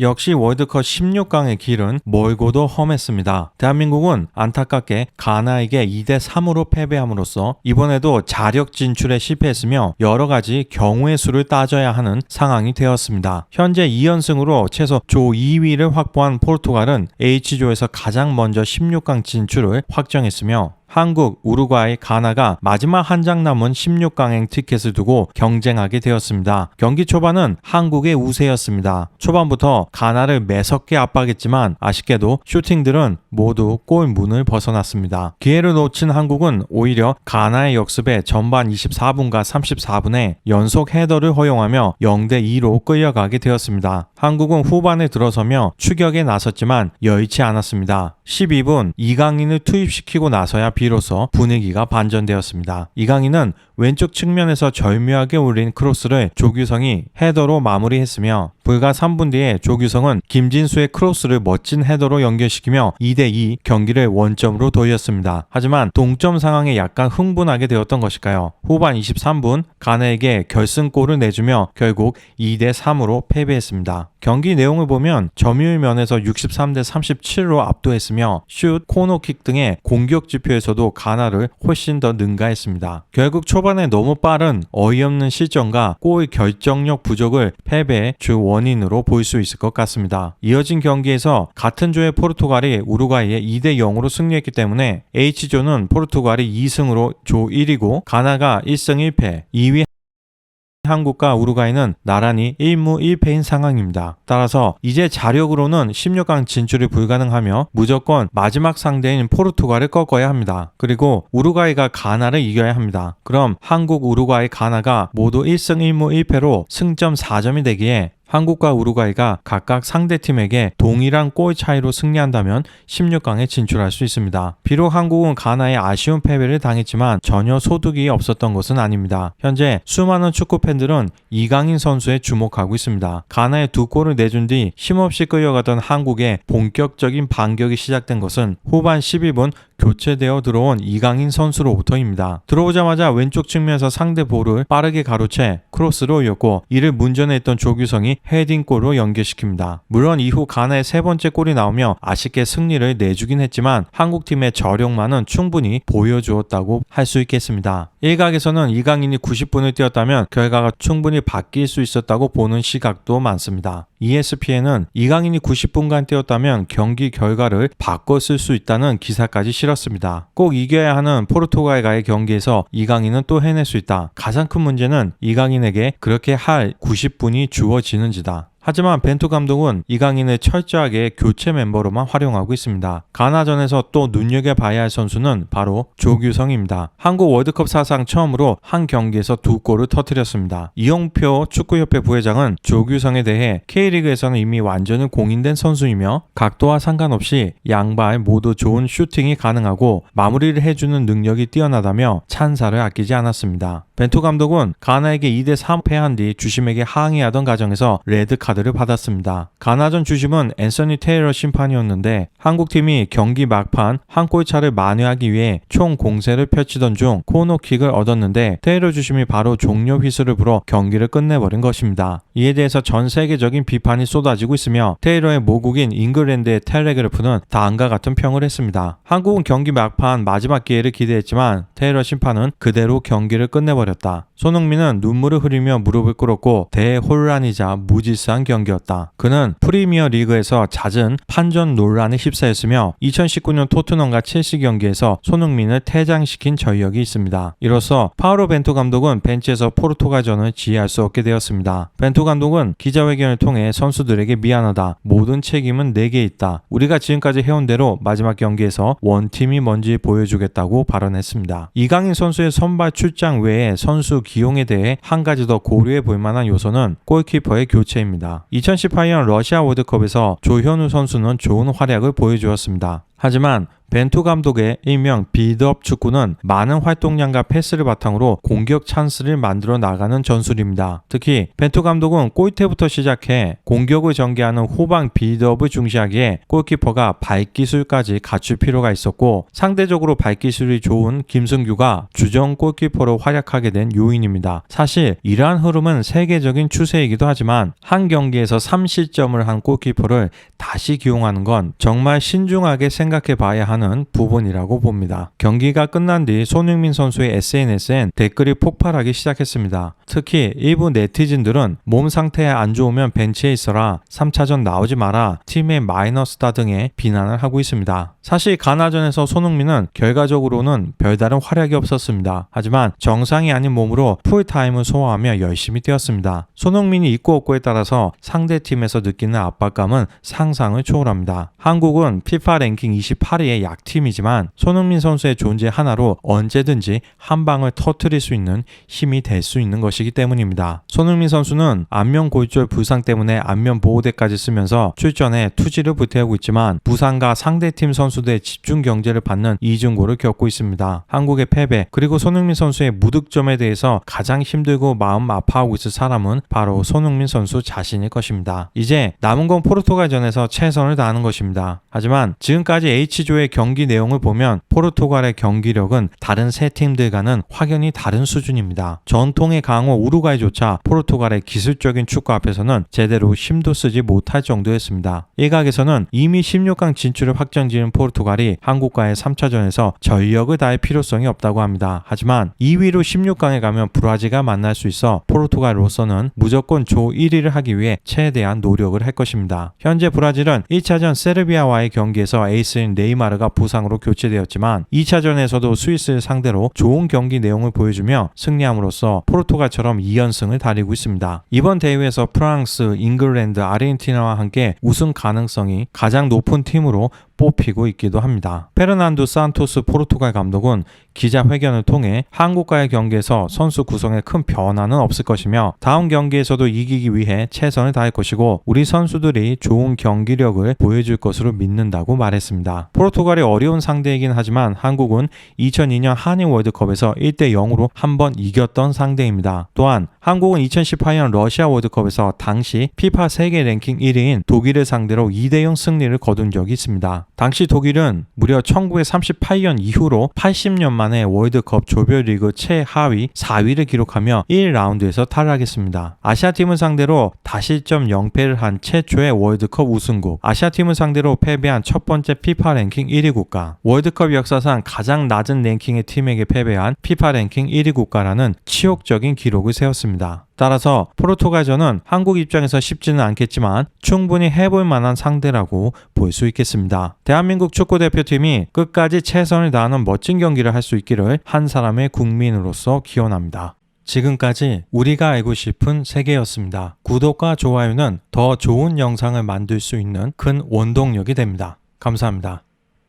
역시 월드컵 16강의 길은 멀고도 험했습니다. 대한민국은 안타깝게 가나에게 2대3으로 패배함으로써 이번에도 자력 진출에 실패했으며 여러가지 경우의 수를 따져야 하는 상황이 되었습니다. 현재 2연승으로 최소 조 2위를 확보한 포르투갈은 H조에서 가장 먼저 16강 진출을 확정했으며 한국, 우루과이, 가나가 마지막 한 장 남은 16강행 티켓을 두고 경쟁하게 되었습니다. 경기 초반은 한국의 우세였습니다. 초반부터 가나를 매섭게 압박했지만 아쉽게도 슈팅들은 모두 골문을 벗어났습니다. 기회를 놓친 한국은 오히려 가나의 역습에 전반 24분과 34분에 연속 헤더를 허용하며 0대2로 끌려가게 되었습니다. 한국은 후반에 들어서며 추격에 나섰지만 여의치 않았습니다. 12분 이강인을 투입시키고 나서야 비로소 분위기가 반전되었습니다. 이강인은 왼쪽 측면에서 절묘하게 올린 크로스를 조규성이 헤더로 마무리했으며 불과 3분 뒤에 조규성은 김진수의 크로스를 멋진 헤더로 연결시키며 2대2 경기를 원점으로 돌렸습니다. 하지만 동점 상황에 약간 흥분하게 되었던 것일까요? 후반 23분 가나에게 결승골을 내주며 결국 2대3으로 패배했습니다. 경기 내용을 보면 점유율 면에서 63대 37로 압도했으며 슛, 코너킥 등의 공격 지표에서도 가나를 훨씬 더 능가했습니다. 결국 초반에 너무 빠른 어이없는 실점과 골 결정력 부족을 패배의 주 원인으로 볼 수 있을 것 같습니다. 이어진 경기에서 같은 조의 포르투갈이 우루과이에 2대0으로 승리했기 때문에 H조는 포르투갈이 2승으로 조 1위고 가나가 1승 1패, 2위 한국과 우루과이는 나란히 1무 1패인 상황입니다. 따라서 이제 자력으로는 16강 진출이 불가능하며 무조건 마지막 상대인 포르투갈을 꺾어야 합니다. 그리고 우루과이가 가나를 이겨야 합니다. 그럼 한국, 우루과이, 가나가 모두 1승 1무 1패로 승점 4점이 되기에 한국과 우루과이가 각각 상대팀에게 동일한 골 차이로 승리한다면 16강에 진출할 수 있습니다. 비록 한국은 가나에 아쉬운 패배를 당했지만 전혀 소득이 없었던 것은 아닙니다. 현재 수많은 축구 팬들은 이강인 선수에 주목하고 있습니다. 가나에 2골을 내준 뒤 힘없이 끌려가던 한국의 본격적인 반격이 시작된 것은 후반 12분 교체되어 들어온 이강인 선수로부터입니다. 들어오자마자 왼쪽 측면에서 상대 볼을 빠르게 가로채 크로스로 올렸고 이를 문전에 있던 조규성이 헤딩골로 연결시킵니다. 물론 이후 가나의 세 번째 골이 나오며 아쉽게 승리를 내주긴 했지만 한국팀의 저력만은 충분히 보여주었다고 할 수 있겠습니다. 일각에서는 이강인이 90분을 뛰었다면 결과가 충분히 바뀔 수 있었다고 보는 시각도 많습니다. ESPN은 이강인이 90분간 뛰었다면 경기 결과를 바꿨을 수 있다는 기사까지 실었습니다. 꼭 이겨야 하는 포르투갈과의 경기에서 이강인은 또 해낼 수 있다. 가장 큰 문제는 이강인에게 그렇게 할 90분이 주어지는지다. 하지만 벤투 감독은 이강인을 철저하게 교체 멤버로만 활용하고 있습니다. 가나전에서 또 눈여겨봐야 할 선수는 바로 조규성입니다. 한국 월드컵 사상 처음으로 한 경기에서 2골을 터뜨렸습니다. 이용표 축구협회 부회장은 조규성에 대해 K리그에서는 이미 완전히 공인된 선수이며 각도와 상관없이 양발 모두 좋은 슈팅이 가능하고 마무리를 해주는 능력이 뛰어나다며 찬사를 아끼지 않았습니다. 벤투 감독은 가나에게 2대3 패한 뒤 주심에게 항의하던 과정에서 레드카드를 받았습니다. 가나전 주심은 앤서니 테일러 심판이었는데 한국팀이 경기 막판 한 골차를 만회하기 위해 총 공세를 펼치던 중 코너킥을 얻었는데 테일러 주심이 바로 종료 휘슬을 불어 경기를 끝내버린 것입니다. 이에 대해서 전 세계적인 비판이 쏟아지고 있으며 테일러의 모국인 잉글랜드의 텔레그래프는 다음과 같은 평을 했습니다. 한국은 경기 막판 마지막 기회를 기대했지만 테일러 심판은 그대로 경기를 끝내버렸다. 손흥민은 눈물을 흘리며 무릎을 꿇었고 대혼란이자 무질서한 경기였다. 그는 프리미어 리그에서 잦은 판정 논란에 휩싸였으며 2019년 토트넘과 첼시 경기에서 손흥민을 퇴장시킨 전력이 있습니다. 이로써 파울로 벤투 감독은 벤치에서 포르투갈전을 지휘할 수 없게 되었습니다. 벤투 감독은 기자회견을 통해 선수들에게 미안하다. 모든 책임은 내게 있다. 우리가 지금까지 해온 대로 마지막 경기에서 원팀이 뭔지 보여주겠다고 발언했습니다. 이강인 선수의 선발 출장 외에 선수 기용에 대해 한 가지 더 고려해 볼 만한 요소는 골키퍼의 교체입니다. 2018년 러시아 월드컵에서 조현우 선수는 좋은 활약을 보여주었습니다. 하지만 벤투 감독의 일명 빌드업 축구는 많은 활동량과 패스를 바탕으로 공격 찬스를 만들어 나가는 전술입니다. 특히 벤투 감독은 골대부터 시작해 공격을 전개하는 후방 빌드업을 중시하기에 골키퍼가 발기술까지 갖출 필요가 있었고, 상대적으로 발기술이 좋은 김승규가 주전 골키퍼로 활약하게 된 요인입니다. 사실 이러한 흐름은 세계적인 추세이기도 하지만 한 경기에서 3실점을 한 골키퍼를 다시 기용하는 건 정말 신중하게 생각해 봐야 하는 부분이라고 봅니다. 경기가 끝난 뒤 손흥민 선수의 SNS엔 댓글이 폭발하기 시작했습니다. 특히 일부 네티즌들은 몸 상태 안 좋으면 벤치에 있어라, 3차전 나오지 마라, 팀의 마이너스다 등의 비난을 하고 있습니다. 사실 가나전에서 손흥민은 결과적으로는 별다른 활약이 없었습니다. 하지만 정상이 아닌 몸으로 풀타임을 소화하며 열심히 뛰었습니다. 손흥민이 있고 없고에 따라서 상대팀에서 느끼는 압박감은 상상을 초월합니다. 한국은 FIFA 랭킹 28위의 약팀이지만 손흥민 선수의 존재 하나로 언제든지 한 방을 터뜨릴 수 있는 힘이 될 수 있는 것이기 때문입니다. 손흥민 선수는 안면 골절 부상 때문에 안면 보호대까지 쓰면서 출전에 투지를 불태우고 있지만 부상과 상대팀 선수들의 집중 경제를 받는 이중고를 겪고 있습니다. 한국의 패배, 그리고 손흥민 선수의 무득점에 대해서 가장 힘들고 마음 아파하고 있을 사람은 바로 손흥민 선수 자신일 것입니다. 이제 남은 건 포르투갈전에서 최선을 다하는 것입니다. 하지만 지금까지 H조의 경기 내용을 보면 포르투갈의 경기력은 다른 세 팀들과는 확연히 다른 수준입니다. 전통의 강호 우루과이조차 포르투갈의 기술적인 축구 앞에서는 제대로 힘도 쓰지 못할 정도였습니다. 일각에서는 이미 16강 진출을 확정지은 포르투갈이 한국과의 3차전에서 전력을 다할 필요성이 없다고 합니다. 하지만 2위로 16강에 가면 브라질과 만날 수 있어 포르투갈로서는 무조건 조 1위를 하기 위해 최대한 노력을 할 것입니다. 현재 브라질은 1차전 세르비아와의 경기에서 에이스인 네이마르가 부상으로 교체되었지만 2차전에서도 스위스를 상대로 좋은 경기 내용을 보여주며 승리함으로써 포르투갈처럼 2연승을 달리고 있습니다. 이번 대회에서 프랑스, 잉글랜드, 아르헨티나와 함께 우승 가능성이 가장 높은 팀으로 뽑히고 있기도 합니다. 페르난도 산토스 포르투갈 감독은 기자회견을 통해 한국과의 경기에서 선수 구성에 큰 변화는 없을 것이며 다음 경기에서도 이기기 위해 최선을 다할 것이고 우리 선수들이 좋은 경기력을 보여줄 것으로 믿는다고 말했습니다. 포르투갈이 어려운 상대이긴 하지만 한국은 2002년 한일 월드컵에서 1대0으로 한 번 이겼던 상대입니다. 또한 한국은 2018년 러시아 월드컵에서 당시 피파 세계 랭킹 1위인 독일을 상대로 2대0 승리를 거둔 적이 있습니다. 당시 독일은 무려 1938년 이후로 80년 만에 월드컵 조별리그 최하위 4위를 기록하며 1라운드에서 탈락했습니다. 아시아팀을 상대로 다실점 0패를 한 최초의 월드컵 우승국, 아시아팀을 상대로 패배한 첫 번째 피파 랭킹 1위 국가, 월드컵 역사상 가장 낮은 랭킹의 팀에게 패배한 피파 랭킹 1위 국가라는 치욕적인 기록을 세웠습니다. 따라서 포르투갈전은 한국 입장에서 쉽지는 않겠지만 충분히 해볼 만한 상대라고 볼 수 있겠습니다. 대한민국 축구대표팀이 끝까지 최선을 다하는 멋진 경기를 할 수 있기를 한 사람의 국민으로서 기원합니다. 지금까지 우리가 알고 싶은 세계였습니다. 구독과 좋아요는 더 좋은 영상을 만들 수 있는 큰 원동력이 됩니다. 감사합니다.